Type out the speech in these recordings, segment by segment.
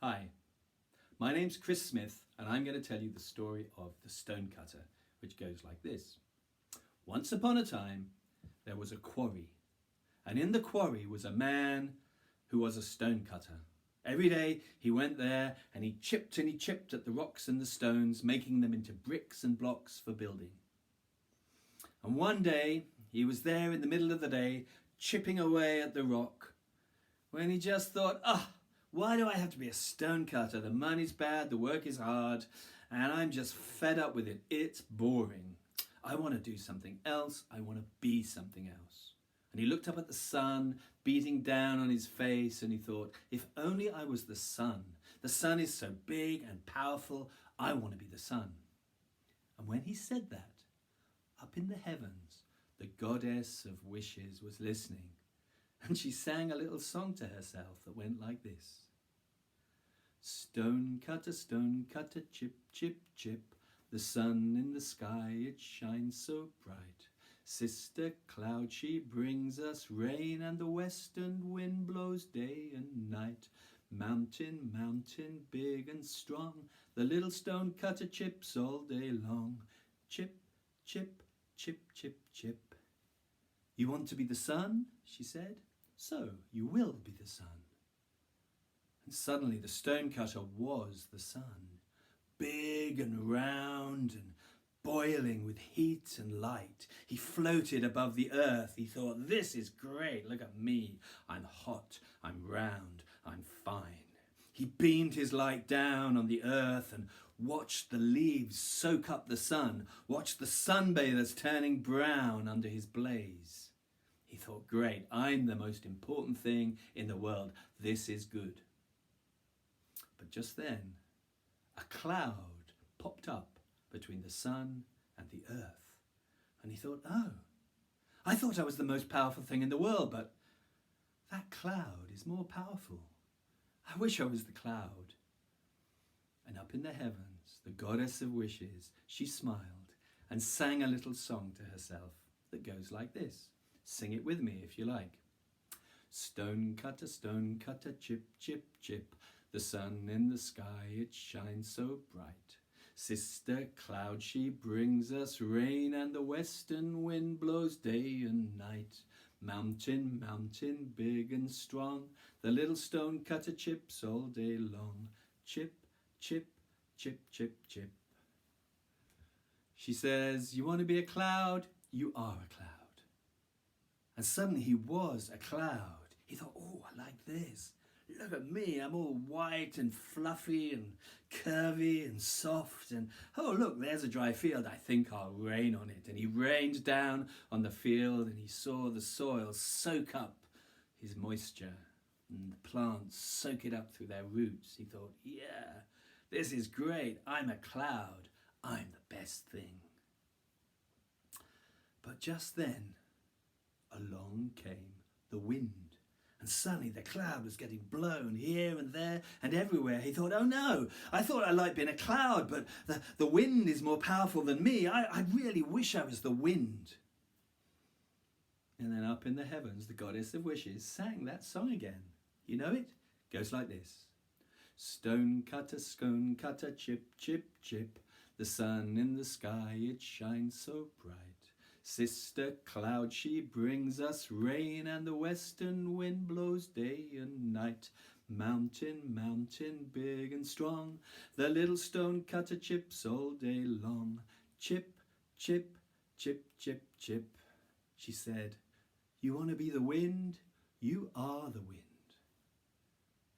Hi, my name's Chris Smith and I'm going to tell you the story of the Stonecutter, which goes like this. Once upon a time, there was a quarry, and in the quarry was a man who was a stonecutter. Every day he went there and he chipped at the rocks and the stones, making them into bricks and blocks for building. And one day he was there in the middle of the day, chipping away at the rock, when he just thought, why do I have to be a stonecutter? The money's bad, the work is hard, and I'm just fed up with it. It's boring. I want to do something else. I want to be something else. And he looked up at the sun beating down on his face, and he thought, if only I was the sun. The sun is so big and powerful. I want to be the sun. And when he said that, up in the heavens, the goddess of wishes was listening. And she sang a little song to herself that went like this. Stonecutter, chip, chip, chip. The sun in the sky, it shines so bright. Sister cloud, she brings us rain, and the western wind blows day and night. Mountain, mountain, big and strong, the little stonecutter chips all day long. Chip, chip, chip, chip, chip. You want to be the sun? She said. So you will be the sun. And suddenly the stonecutter was the sun, big and round and boiling with heat and light. He floated above the earth. He thought, this is great. Look at me. I'm hot. I'm round. I'm fine. He beamed his light down on the earth and watched the leaves soak up the sun, watched the sunbathers turning brown under his blaze. He thought, great, I'm the most important thing in the world. This is good. But just then, a cloud popped up between the sun and the earth. And he thought, I thought I was the most powerful thing in the world, but that cloud is more powerful. I wish I was the cloud. And up in the heavens, the goddess of wishes, she smiled and sang a little song to herself that goes like this. Sing it with me if you like. Stonecutter, chip, chip, chip. The sun in the sky, it shines so bright. Sister cloud, she brings us rain, and the western wind blows day and night. Mountain, mountain, big and strong, the little stonecutter chips all day long. Chip, chip, chip, chip, chip. She says, you want to be a cloud? You are a cloud. And suddenly he was a cloud. He thought, I like this. Look at me, I'm all white and fluffy and curvy and soft. And look, there's a dry field. I think I'll rain on it. And he rained down on the field and he saw the soil soak up his moisture and the plants soak it up through their roots. He thought, yeah, this is great. I'm a cloud. I'm the best thing. But just then, along came the wind. And suddenly the cloud was getting blown here and there and everywhere. He thought, oh no, I thought I liked being a cloud, but the wind is more powerful than me. I really wish I was the wind. And then up in the heavens, the goddess of wishes sang that song again. You know it? Goes like this. Stonecutter, chip, chip, chip. The sun in the sky, it shines so bright. Sister cloud, she brings us rain, and the western wind blows day and night. Mountain, mountain, big and strong, the little stonecutter chips all day long. Chip, chip, chip, chip, chip. She said, you want to be the wind? You are the wind.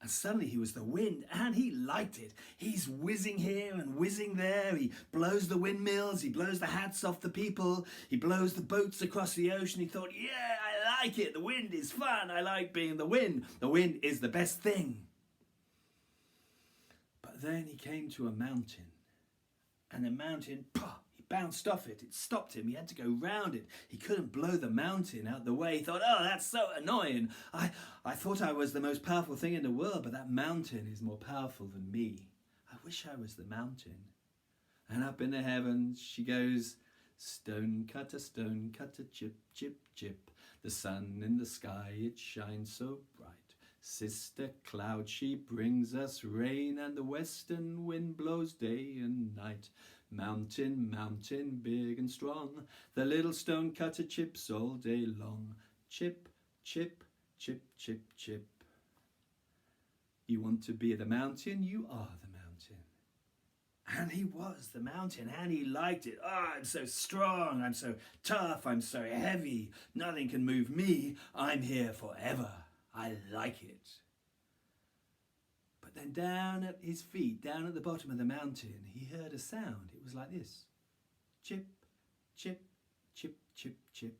And suddenly he was the wind, and he liked it. He's whizzing here and whizzing there. He blows the windmills, he blows the hats off the people, he blows the boats across the ocean. He thought, yeah, I like it. The wind is fun. I like being the wind. The wind is the best thing. But then he came to a mountain, and the mountain, he bounced off it. It stopped him. He had to go round it. He couldn't blow the mountain out the way. He thought, that's so annoying. I thought I was the most powerful thing in the world, but that mountain is more powerful than me. I wish I was the mountain. And up in the heavens she goes, stonecutter, chip, chip, chip. The sun in the sky, it shines so bright. Sister cloud, she brings us rain, and the western wind blows day and night. Mountain, mountain, big and strong, the little stone cutter chips all day long. Chip, chip, chip, chip, chip. You want to be the mountain, you are the mountain. And he was the mountain, and he liked it. Oh, I'm so strong, I'm so tough, I'm so heavy. Nothing can move me. I'm here forever. I like it. But then down at his feet, down at the bottom of the mountain, he heard a sound. It was like this. Chip, chip, chip, chip, chip.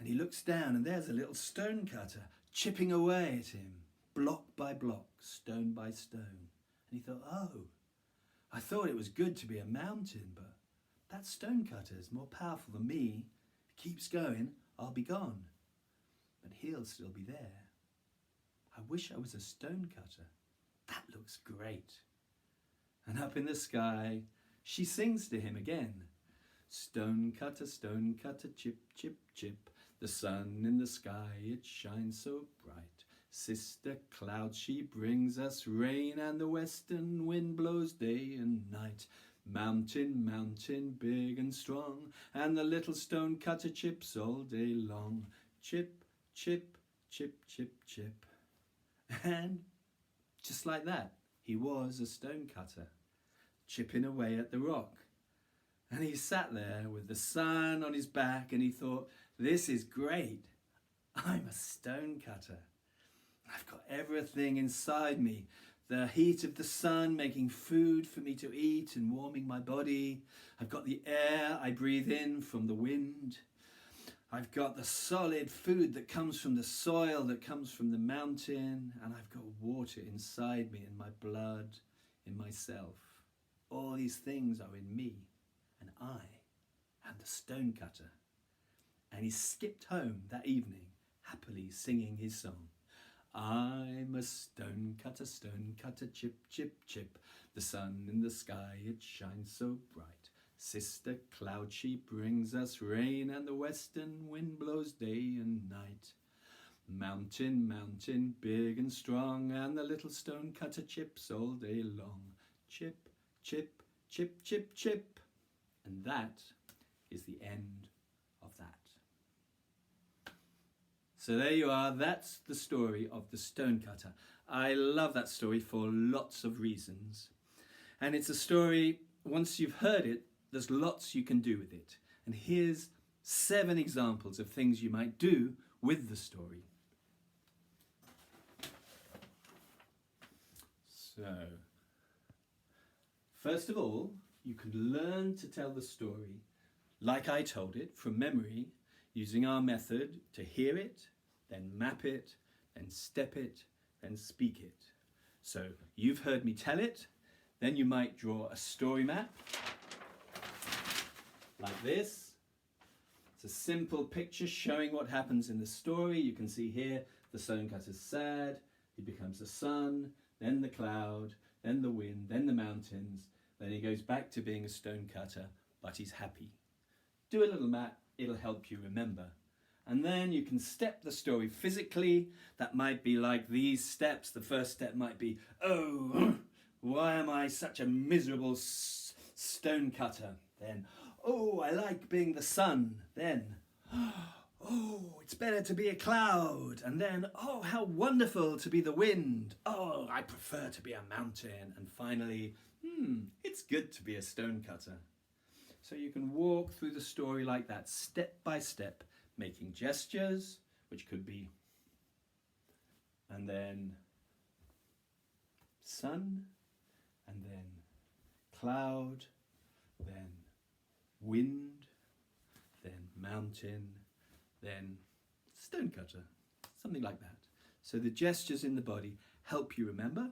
And he looks down, and there's a little stonecutter chipping away at him, block by block, stone by stone. And he thought, oh, I thought it was good to be a mountain, but that stonecutter is more powerful than me. If it keeps going, I'll be gone. But he'll still be there. I wish I was a stonecutter. That looks great. And up in the sky, she sings to him again. Stonecutter, chip, chip, chip. The sun in the sky, it shines so bright. Sister cloud, she brings us rain, and the western wind blows day and night. Mountain, mountain, big and strong, and the little stonecutter chips all day long. Chip, chip, chip, chip, chip. And just like that, he was a stonecutter, chipping away at the rock. And he sat there with the sun on his back, and he thought, this is great. I'm a stonecutter. I've got everything inside me. The heat of the sun making food for me to eat and warming my body. I've got the air I breathe in from the wind. I've got the solid food that comes from the soil, that comes from the mountain, and I've got water inside me, in my blood, in myself. All these things are in me, and I am the stonecutter. And he skipped home that evening, happily singing his song. I'm a stonecutter, chip, chip, chip. The sun in the sky, it shines so bright. Sister cloud, she brings us rain, and the western wind blows day and night. Mountain, mountain, big and strong, and the little stonecutter chips all day long. Chip, chip, chip, chip, chip. And that is the end of that. So there you are, that's the story of the stonecutter. I love that story for lots of reasons. And it's a story, once you've heard it, there's lots you can do with it. And here's 7 examples of things you might do with the story. So, first of all, you can learn to tell the story like I told it, from memory, using our method to hear it, then map it, then step it, then speak it. So you've heard me tell it, then you might draw a story map like this. It's a simple picture showing what happens in the story. You can see here the stonecutter's sad, he becomes the sun, then the cloud, then the wind, then the mountains, then he goes back to being a stonecutter, but he's happy. Do a little map, it'll help you remember. And then you can step the story physically. That might be like these steps. The first step might be, oh, why am I such a miserable stonecutter? Then, oh, I like being the sun. Then, oh, it's better to be a cloud. And then, oh, how wonderful to be the wind. Oh, I prefer to be a mountain. And finally, it's good to be a stonecutter. So you can walk through the story like that, step by step, making gestures, which could be, and then sun, and then cloud, then wind, then mountain, then stonecutter, something like that. So the gestures in the body help you remember.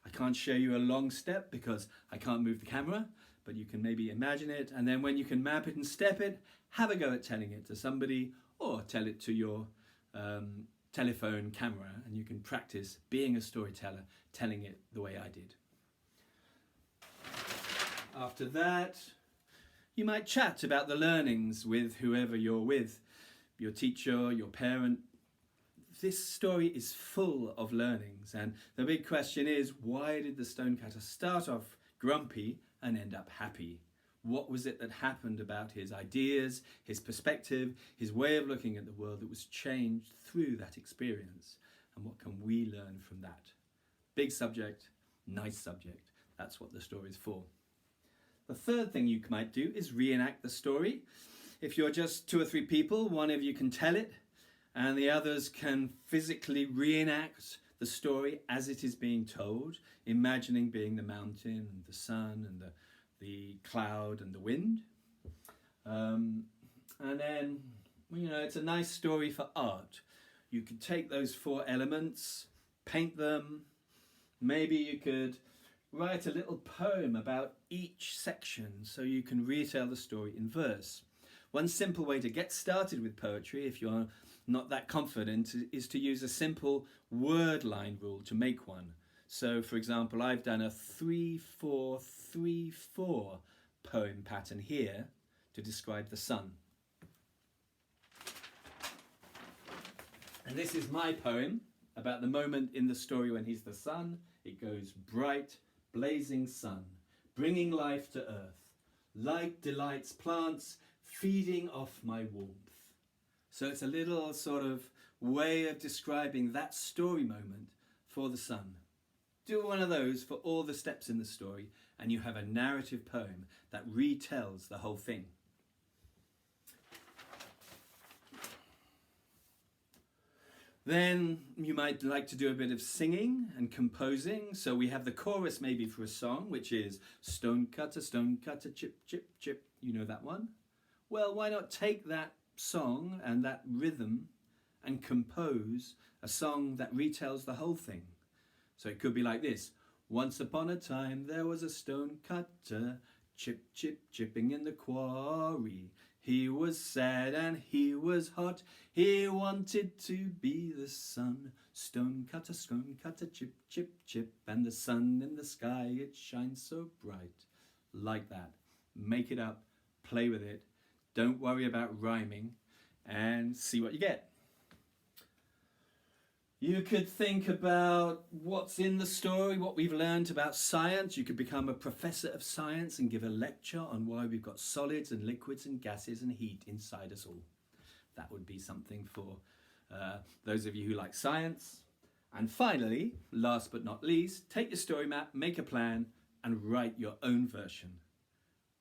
I can't show you a long step because I can't move the camera, but you can maybe imagine it, and then when you can map it and step it, have a go at telling it to somebody or tell it to your telephone camera, and you can practice being a storyteller, telling it the way I did. After that, you might chat about the learnings with whoever you're with, your teacher, your parent, this story is full of learnings, and the big question is, why did the stonecutter start off grumpy and end up happy? What was it that happened about his ideas, his perspective, his way of looking at the world that was changed through that experience? And what can we learn from that? Big subject, nice subject. That's what the story is for. The third thing you might do is reenact the story. If you're just 2 or 3 people, one of you can tell it, and the others can physically reenact the story as it is being told, imagining being the mountain and the sun and the cloud and the wind. And then, it's a nice story for art. You could take those 4 elements, paint them. Maybe you could write a little poem about each section so you can retell the story in verse. One simple way to get started with poetry, if you're not that confident, is to use a simple word line rule to make one. So, for example, I've done a 3-4-3-4 poem pattern here to describe the sun. And this is my poem about the moment in the story when he's the sun. It goes: bright, blazing sun, bringing life to earth. Light delights plants, feeding off my warmth. So it's a little sort of way of describing that story moment for the sun. Do one of those for all the steps in the story, and you have a narrative poem that retells the whole thing. Then you might like to do a bit of singing and composing. So we have the chorus maybe for a song, which is stonecutter, chip, chip, chip. You know that one? Well, why not take that song and that rhythm and compose a song that retells the whole thing? So it could be like this. Once upon a time there was a stonecutter, chip, chip, chipping in the quarry. He was sad and he was hot, he wanted to be the sun. Stonecutter, chip, chip, chip, and the sun in the sky, it shines so bright. Like that. Make it up, play with it, don't worry about rhyming, and see what you get. You could think about what's in the story, what we've learned about science. You could become a professor of science and give a lecture on why we've got solids and liquids and gases and heat inside us all. That would be something for those of you who like science. And finally, last but not least, take your story map, make a plan, and write your own version.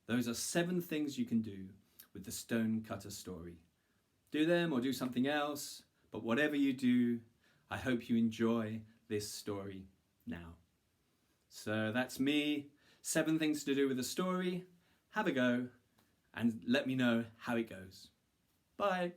Those are 7 things you can do with the Stonecutter story. Do them or do something else, but whatever you do, I hope you enjoy this story now. So that's me. 7 things to do with the story. Have a go and let me know how it goes. Bye.